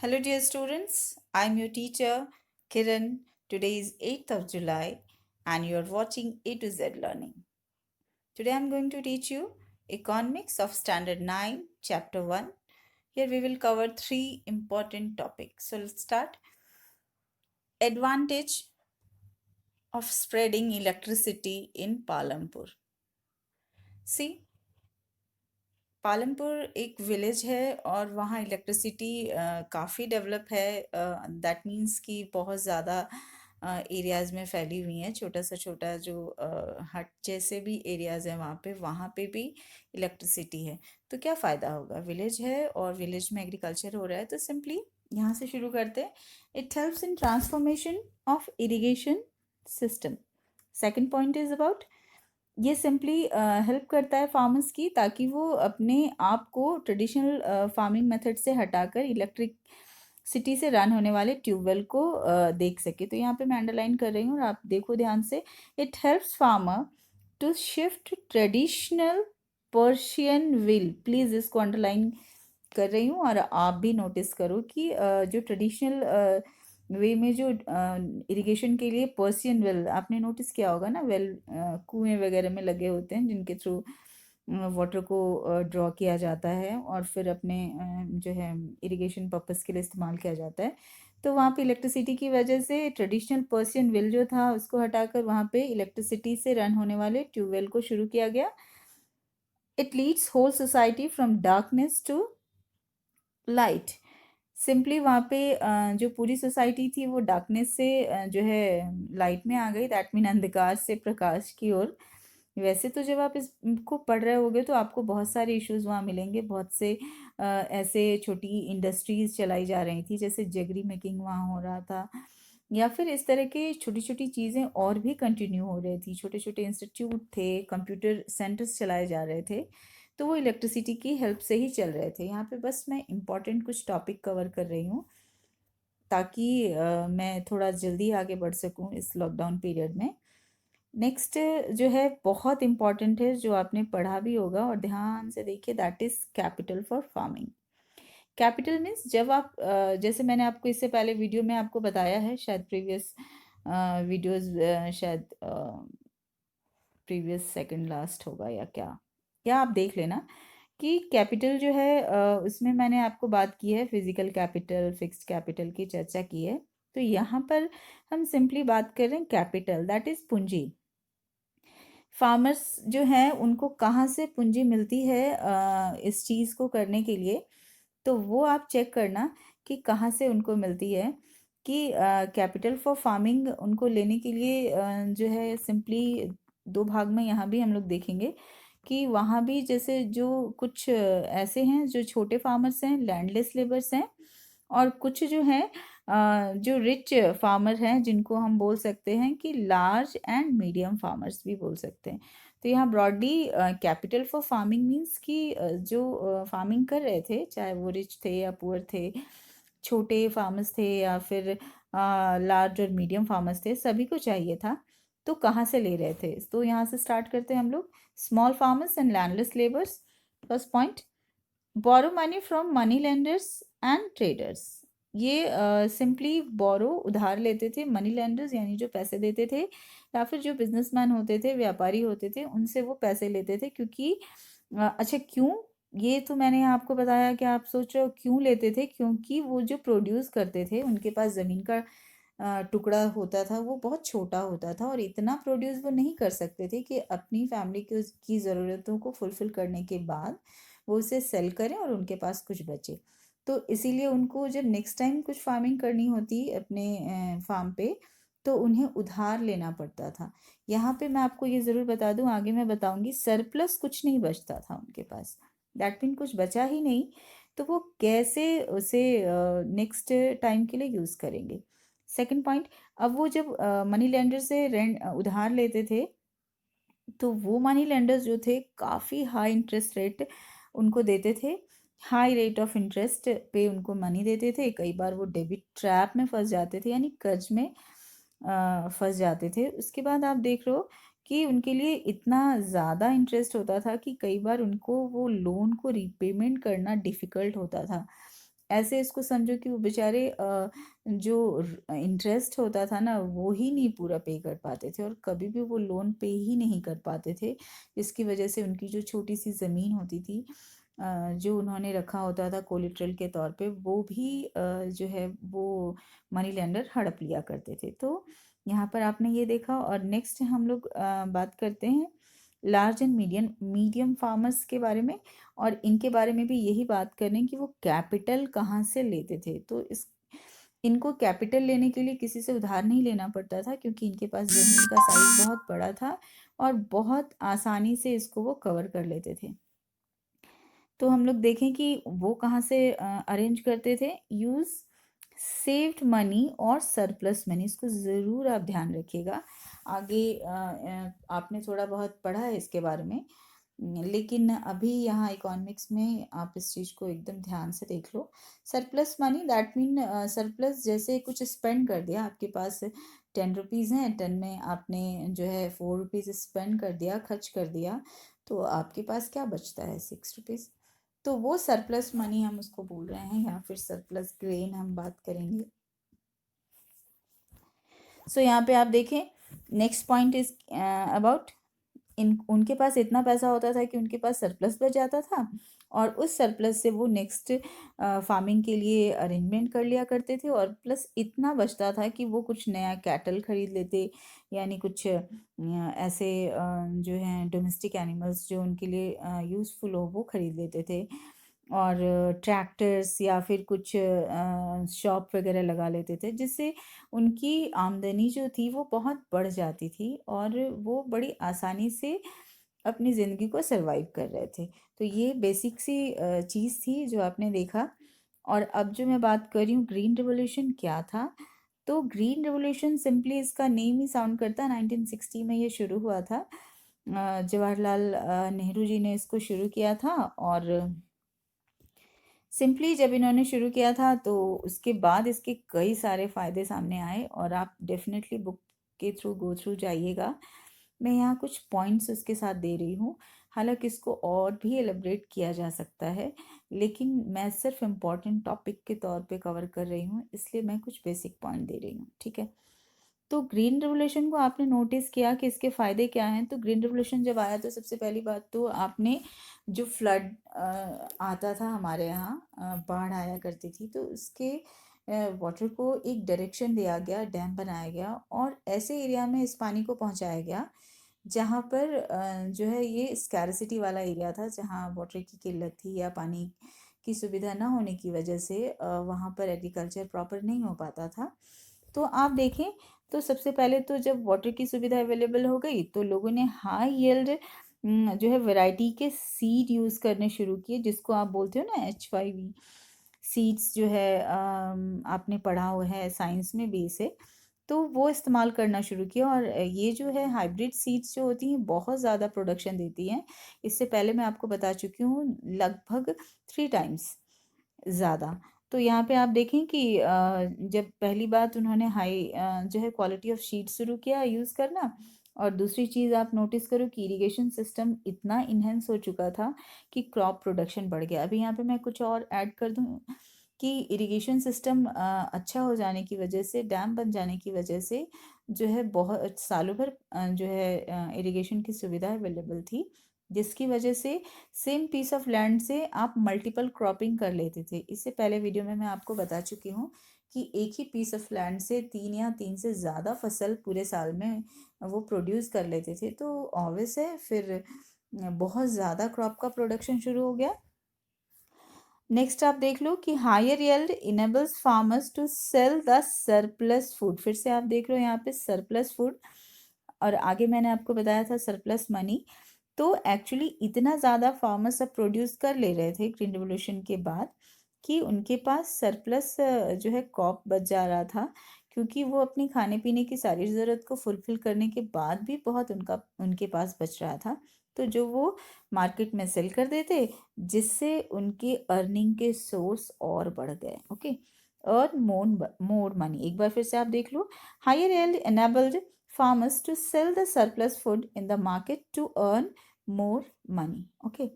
Hello, dear students. I'm your teacher, Kiran. Today is 8th of July, and you're watching A to Z Learning. Today, I'm going to teach you Economics of Standard 9, Chapter 1. Here, we will cover three important topics. So, let's start. Advantage of spreading electricity in Palampur. See, Palampur एक village है और वहाँ electricity काफ़ी develop है। That means कि बहुत ज़्यादा areas में फैली हुई हैं। छोटा सा छोटा जो हट जैसे भी एरियाज़ हैं वहाँ पे भी इलेक्ट्रिसिटी है। तो क्या फ़ायदा होगा? विलेज है और विलेज में एग्रीकल्चर हो रहा है, तो सिंपली यहाँ से शुरू करते हैं। It helps in transformation of irrigation system. Second point is about ये सिंपली हेल्प करता है फार्मर्स की, ताकि वो अपने आप को ट्रेडिशनल फार्मिंग मेथड से हटाकर इलेक्ट्रिक सिटी से रन होने वाले ट्यूबवेल को देख सके। तो यहाँ पे मैं अंडरलाइन कर रही हूँ और आप देखो ध्यान से। It helps farmer to shift traditional Persian will, please इसको अंडरलाइन कर रही हूँ और आप भी नोटिस करो कि जो ट्रेडिशनल वे में जो इरिगेशन के लिए पर्सियन वेल आपने नोटिस किया होगा ना, वेल कुएं वगैरह में लगे होते हैं जिनके थ्रू वाटर को ड्रॉ किया जाता है और फिर अपने जो है इरिगेशन पर्पस के लिए इस्तेमाल किया जाता है। तो वहाँ पे इलेक्ट्रिसिटी की वजह से ट्रेडिशनल पर्सियन वेल जो था उसको हटाकर वहाँ पे इलेक्ट्रिसिटी से रन होने वाले ट्यूबवेल को शुरू किया गया। It leads whole society from darkness to light. Simply वहाँ पे जो पूरी सोसाइटी थी वो डार्कनेस से जो है लाइट में आ गई। दैट मीन अंधकार से प्रकाश की ओर। वैसे तो जब आप इसको पढ़ रहे होगे तो आपको बहुत सारे इश्यूज वहाँ मिलेंगे। बहुत से ऐसे छोटी इंडस्ट्रीज चलाई जा रही थी, जैसे जगरी मेकिंग वहाँ हो रहा था, या फिर इस तरह की छोटी छोटी चीज़ें और भी कंटिन्यू हो रही थी। छोटे छोटे इंस्टीट्यूट थे, कंप्यूटर सेंटर्स चलाए जा रहे थे, तो वो इलेक्ट्रिसिटी की हेल्प से ही चल रहे थे। यहाँ पे बस मैं इम्पॉर्टेंट कुछ टॉपिक कवर कर रही हूँ ताकि मैं थोड़ा जल्दी आगे बढ़ सकूँ इस लॉकडाउन पीरियड में। नेक्स्ट जो है बहुत इम्पॉर्टेंट है, जो आपने पढ़ा भी होगा और ध्यान से देखिए, that is capital for farming. Capital means जब आप जैसे मैंने आपको इससे पहले वीडियो में आपको बताया है, शायद प्रीवियस वीडियोस, शायद प्रीवियस सेकंड लास्ट होगा या क्या, या आप देख लेना कि कैपिटल जो है उसमें मैंने आपको बात की है, फिजिकल कैपिटल, फिक्स्ड कैपिटल की चर्चा की है। तो यहाँ पर हम सिंपली बात कर रहे हैं कैपिटल, दैट इज़ पूंजी। फार्मर्स जो हैं उनको कहाँ से पूंजी मिलती है इस चीज़ को करने के लिए, तो वो आप चेक करना कि कहाँ से उनको मिलती है। कि कैपिटल फॉर फार्मिंग उनको लेने के लिए जो है सिंपली दो भाग में यहाँ भी हम लोग देखेंगे कि वहाँ भी जैसे जो कुछ ऐसे हैं जो छोटे फार्मर्स हैं, लैंडलेस लेबर्स हैं, और कुछ जो हैं जो रिच फार्मर हैं, जिनको हम बोल सकते हैं कि लार्ज एंड मीडियम फार्मर्स भी बोल सकते हैं। तो यहाँ broadly capital for farming means कि जो फार्मिंग कर रहे थे, चाहे वो रिच थे या पुअर थे, छोटे फार्मर्स थे या फिर लार्ज और मीडियम फार्मर्स थे, सभी को चाहिए था। तो कहाँ से ले रहे थे? तो यहाँ से स्टार्ट करते हैं हम लोग। Small farmers and landless labours. First point, borrow money from money lenders and traders. ये सिंपली बोरो उधार लेते थे, मनी लेंडर्स यानी जो पैसे देते थे, या फिर जो बिजनेसमैन होते थे, व्यापारी होते थे, उनसे वो पैसे लेते थे। क्योंकि अच्छा क्यों, ये तो मैंने आपको बताया कि आप सोच रहे हो क्यों लेते थे। क्योंकि वो जो प्रोड्यूस करते थे, उनके पास ज़मीन का टुकड़ा होता था, वो बहुत छोटा होता था और इतना प्रोड्यूस वो नहीं कर सकते थे कि अपनी फैमिली की ज़रूरतों को फुलफ़िल करने के बाद वो उसे सेल करें और उनके पास कुछ बचे। तो इसीलिए उनको जब नेक्स्ट टाइम कुछ फार्मिंग करनी होती अपने फार्म पे, तो उन्हें उधार लेना पड़ता था। यहाँ पे मैं आपको ये ज़रूर बता दूँ, आगे मैं बताऊँगी, सरप्लस कुछ नहीं बचता था उनके पास। दैट मीन कुछ बचा ही नहीं, तो वो कैसे उसे नेक्स्ट टाइम के लिए यूज़ करेंगे। सेकंड पॉइंट, अब वो जब मनी लेंडर से रेंट उधार लेते थे, तो वो मनी लेंडर्स जो थे काफ़ी हाई इंटरेस्ट रेट उनको देते थे। हाई रेट ऑफ इंटरेस्ट पे उनको मनी देते थे। कई बार वो डेबिट ट्रैप में फंस जाते थे, यानी कर्ज में फंस जाते थे। उसके बाद आप देख रहे हो कि उनके लिए इतना ज़्यादा इंटरेस्ट होता था कि कई बार उनको वो लोन को रीपेमेंट करना डिफ़िकल्ट होता था। ऐसे इसको समझो कि वो बेचारे जो इंटरेस्ट होता था ना वो ही नहीं पूरा पे कर पाते थे और कभी भी वो लोन पे ही नहीं कर पाते थे, जिसकी वजह से उनकी जो छोटी सी ज़मीन होती थी जो उन्होंने रखा होता था कोलेटरल के तौर पे, वो भी जो है वो मनी लेंडर हड़प लिया करते थे। तो यहाँ पर आपने ये देखा। और नेक्स्ट हम लोग बात करते हैं large and medium medium farmers के बारे में। और इनके बारे में भी यही बात करें कि वो कैपिटल कहाँ से लेते थे। तो इस इनको कैपिटल लेने के लिए किसी से उधार नहीं लेना पड़ता था, क्योंकि इनके पास ज़मीन का साइज बहुत बड़ा था और बहुत आसानी से इसको वो कवर कर लेते थे। तो हम लोग देखें कि वो कहाँ से अरेंज करते थे। यूज़ सेव्ड मनी और सरप्लस मनी, इसको ज़रूर आप ध्यान रखिएगा। आगे आपने थोड़ा बहुत पढ़ा है इसके बारे में, लेकिन अभी यहाँ इकोनॉमिक्स में आप इस चीज़ को एकदम ध्यान से देख लो। Surplus money that mean surplus, जैसे कुछ स्पेंड कर दिया, आपके पास 10 रुपीज़ हैं, 10 में आपने जो है 4 रुपीज़ स्पेंड कर दिया, खर्च कर दिया, तो आपके पास क्या बचता है? 6 रुपीज़। तो वो सरप्लस मनी हम उसको बोल रहे हैं, या फिर सरप्लस ग्रेन हम बात करेंगे। सो यहाँ पे आप देखें, नेक्स्ट पॉइंट इज अबाउट उनके पास इतना पैसा होता था कि उनके पास सरप्लस बच जाता था, और उस सरप्लस से वो नेक्स्ट फार्मिंग के लिए अरेंजमेंट कर लिया करते थे, और प्लस इतना बचता था कि वो कुछ नया कैटल खरीद लेते, यानी कुछ ऐसे जो हैं डोमेस्टिक एनिमल्स जो उनके लिए यूज़फुल हो वो खरीद लेते थे, और ट्रैक्टर्स या फिर कुछ शॉप वगैरह लगा लेते थे, जिससे उनकी आमदनी जो थी वो बहुत बढ़ जाती थी और वो बड़ी आसानी से अपनी ज़िंदगी को सरवाइव कर रहे थे। तो ये बेसिक सी चीज़ थी जो आपने देखा। और अब जो मैं बात कर रही हूँ ग्रीन रिवॉल्यूशन क्या था, तो ग्रीन रिवॉल्यूशन सिंपली इसका नेम ही साउंड करता है। 1960 में ये शुरू हुआ था। जवाहरलाल नेहरू जी ने इसको शुरू किया था, और सिंपली जब इन्होंने शुरू किया था तो उसके बाद इसके कई सारे फ़ायदे सामने आए, और आप डेफ़िनेटली बुक के थ्रू गो थ्रू जाइएगा। मैं यहाँ कुछ पॉइंट्स उसके साथ दे रही हूँ, हालाँकि इसको और भी एलाबरेट किया जा सकता है, लेकिन मैं सिर्फ इम्पोर्टेंट टॉपिक के तौर पे कवर कर रही हूँ, इसलिए मैं कुछ बेसिक पॉइंट दे रही हूँ, ठीक है? तो ग्रीन रिवॉल्यूशन को आपने नोटिस किया कि इसके फ़ायदे क्या हैं? तो ग्रीन रिवॉल्यूशन जब आया तो सबसे पहली बात तो आपने जो फ्लड आता था हमारे यहाँ, बाढ़ आया करती थी, तो उसके वाटर को एक डायरेक्शन दिया गया, डैम बनाया गया और ऐसे एरिया में इस पानी को पहुँचाया गया जहाँ पर जो है ये स्कैरसिटी वाला एरिया था, जहाँ वाटर की किल्लत थी या पानी की सुविधा ना होने की वजह से वहाँ पर एग्रीकल्चर प्रॉपर नहीं हो पाता था। तो आप देखें, तो सबसे पहले तो जब वाटर की सुविधा अवेलेबल हो गई तो लोगों ने हाई यील्ड जो है वैरायटी के सीड यूज़ करने शुरू किए, जिसको आप बोलते हो ना HYV सीड्स, जो है आपने पढ़ा हुआ है साइंस में भी इसे। तो वो इस्तेमाल करना शुरू किया, और ये जो है हाइब्रिड सीड्स जो होती हैं बहुत ज़्यादा प्रोडक्शन देती हैं। इससे पहले मैं आपको बता चुकी हूँ, लगभग 3 टाइम्स ज़्यादा। तो यहाँ पे आप देखें कि जब पहली बात उन्होंने हाई जो है क्वालिटी ऑफ शीट शुरू किया यूज़ करना, और दूसरी चीज़ आप नोटिस करो कि इरिगेशन सिस्टम इतना इन्हेंस हो चुका था कि क्रॉप प्रोडक्शन बढ़ गया। अभी यहाँ पे मैं कुछ और ऐड कर दूँ कि इरिगेशन सिस्टम अच्छा हो जाने की वजह से, डैम बन जाने की वजह से जो है बहुत सालों भर जो है इरिगेशन की सुविधा अवेलेबल थी, जिसकी वजह से सेम पीस ऑफ लैंड से आप मल्टीपल क्रॉपिंग कर लेते थे। इससे पहले वीडियो में मैं आपको बता चुकी हूँ कि एक ही पीस ऑफ लैंड से 3 या 3 से ज़्यादा फसल पूरे साल में वो प्रोड्यूस कर लेते थे। तो ऑब्वियस है फिर बहुत ज़्यादा क्रॉप का प्रोडक्शन शुरू हो गया। नेक्स्ट आप देख लो कि higher yield enables farmers to sell the surplus food. फिर से आप देख लो यहाँ पे सरप्लस फूड, और आगे मैंने आपको बताया था सरप्लस मनी। तो एक्चुअली इतना ज़्यादा फार्मर्स अब प्रोड्यूस कर ले रहे थे ग्रीन रिवॉल्यूशन के बाद कि उनके पास सरप्लस जो है क्रॉप बच जा रहा था, क्योंकि वो अपनी खाने पीने की सारी ज़रूरत को फुलफिल करने के बाद भी बहुत उनका उनके पास बच रहा था, तो जो वो मार्केट में सेल कर देते, जिससे उनके अर्निंग के सोर्स और बढ़ गए। Okay, earn more money. एक बार फिर से आप देख लो, higher yield enabled farmers to sell the surplus food in the market to earn more money. Okay,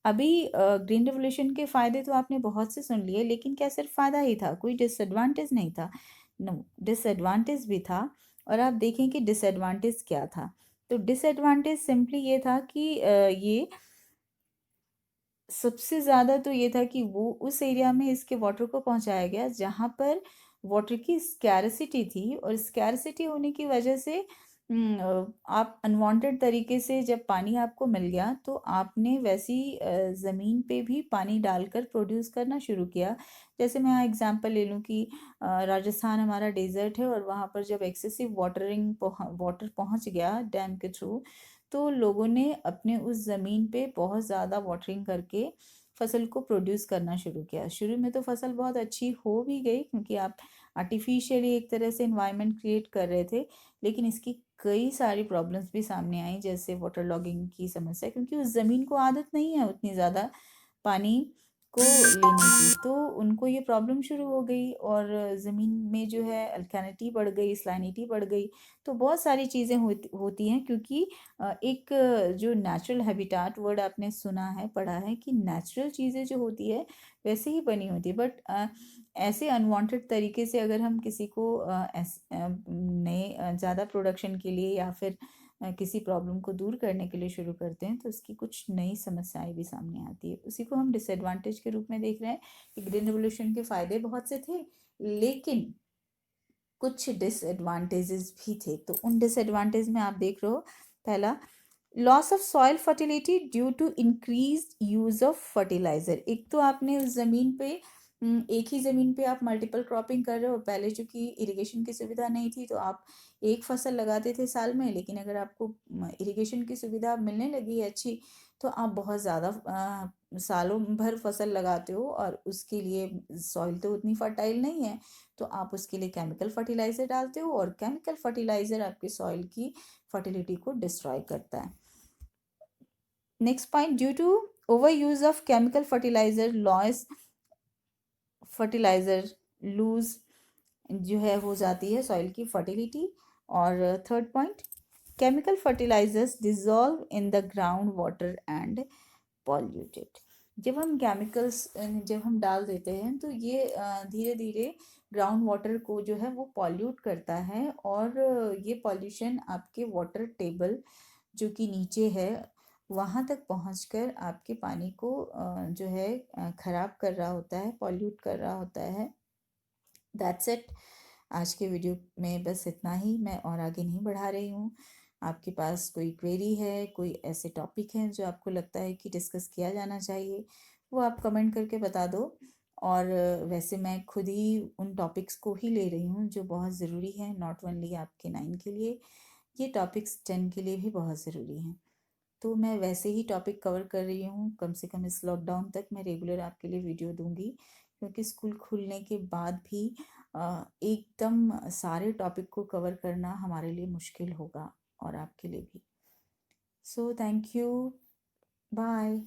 अभी ग्रीन रेवोल्यूशन के फ़ायदे तो आपने बहुत से सुन लिए, लेकिन क्या सिर्फ फ़ायदा ही था? कोई डिसएडवांटेज नहीं था। नो, डिसएडवांटेज भी था। और आप देखें कि डिसएडवांटेज क्या था। तो डिसएडवांटेज सिंपली ये था कि ये सबसे ज़्यादा तो ये था कि वो उस एरिया में इसके वाटर को पहुंचाया गया जहाँ पर वाटर की स्कैरसिटी थी, और स्कैरसिटी होने की वजह से आप अनवांटेड तरीके से जब पानी आपको मिल गया तो आपने वैसी ज़मीन पे भी पानी डालकर प्रोड्यूस करना शुरू किया। जैसे मैं यहाँ एग्जांपल ले लूँ कि राजस्थान हमारा डेजर्ट है, और वहाँ पर जब एक्सेसिव वाटर पहुँच गया डैम के थ्रू, तो लोगों ने अपने उस ज़मीन पे बहुत ज़्यादा वाटरिंग करके फसल को प्रोड्यूस करना शुरू किया। शुरू में तो फसल बहुत अच्छी हो भी गई, क्योंकि आप आर्टिफिशियली एक तरह से एनवायरनमेंट क्रिएट कर रहे थे, लेकिन इसकी कई सारी प्रॉब्लम्स भी सामने आई, जैसे वाटर लॉगिंग की समस्या, क्योंकि उस ज़मीन को आदत नहीं है उतनी ज़्यादा पानी को लेने की, तो उनको ये प्रॉब्लम शुरू हो गई, और ज़मीन में जो है अल्कैलिनिटी बढ़ गई, सलाइनिटी बढ़ गई। तो बहुत सारी चीज़ें होती हैं, क्योंकि एक जो नेचुरल हैबिटाट वर्ड आपने सुना है, पढ़ा है कि नेचुरल चीज़ें जो होती है वैसे ही बनी होती है, बट ऐसे अनवांटेड तरीके से अगर हम किसी को नए ज़्यादा प्रोडक्शन के लिए या फिर किसी प्रॉब्लम को दूर करने के लिए शुरू करते हैं, तो उसकी कुछ नई समस्याएं भी सामने आती है। उसी को हम डिसएडवांटेज के रूप में देख रहे हैं कि ग्रीन रेवोल्यूशन के फायदे बहुत से थे, लेकिन कुछ डिसएडवांटेजेस भी थे। तो उन डिसएडवांटेज में आप देख रहे हो, पहला, loss of soil fertility due to increase use of fertiliser. एक तो आपने उस जमीन पे एक ही ज़मीन पे आप मल्टीपल क्रॉपिंग कर रहे हो। पहले चूंकि इरिगेशन की सुविधा नहीं थी, तो आप एक फसल लगाते थे साल में, लेकिन अगर आपको इरिगेशन की सुविधा मिलने लगी है अच्छी, तो आप बहुत ज़्यादा सालों भर फसल लगाते हो, और उसके लिए सॉइल तो उतनी फर्टाइल नहीं है, तो आप उसके लिए केमिकल फर्टिलाइज़र डालते हो, और केमिकल फर्टिलाइज़र आपके सॉइल की फर्टिलिटी को डिस्ट्रॉय करता है। Next point, due to over use of chemical fertiliser lose जो है हो जाती है सॉइल की फर्टिलिटी। और third point, chemical fertilisers dissolve in the ground water and polluted. जब हम डाल देते हैं, तो ये धीरे धीरे ग्राउंड वाटर को जो है वो पॉल्यूट करता है, और ये पॉल्यूशन आपके वाटर टेबल जो कि नीचे है वहाँ तक पहुँचकर आपके पानी को जो है ख़राब कर रहा होता है, पॉल्यूट कर रहा होता है। That's it. आज के वीडियो में बस इतना ही, मैं और आगे नहीं बढ़ा रही हूँ। आपके पास कोई क्वेरी है, कोई ऐसे टॉपिक हैं जो आपको लगता है कि डिस्कस किया जाना चाहिए, वो आप कमेंट करके बता दो। और वैसे मैं खुद ही उन टॉपिक्स को ही ले रही हूँ जो बहुत ज़रूरी है, नॉट ओनली आपके 9 के लिए, ये टॉपिक्स 10 के लिए भी बहुत ज़रूरी हैं। तो मैं वैसे ही टॉपिक कवर कर रही हूँ, कम से कम इस लॉकडाउन तक मैं रेगुलर आपके लिए वीडियो दूंगी, क्योंकि स्कूल खुलने के बाद भी एकदम सारे टॉपिक को कवर करना हमारे लिए मुश्किल होगा, और आपके लिए भी। So thank you, bye.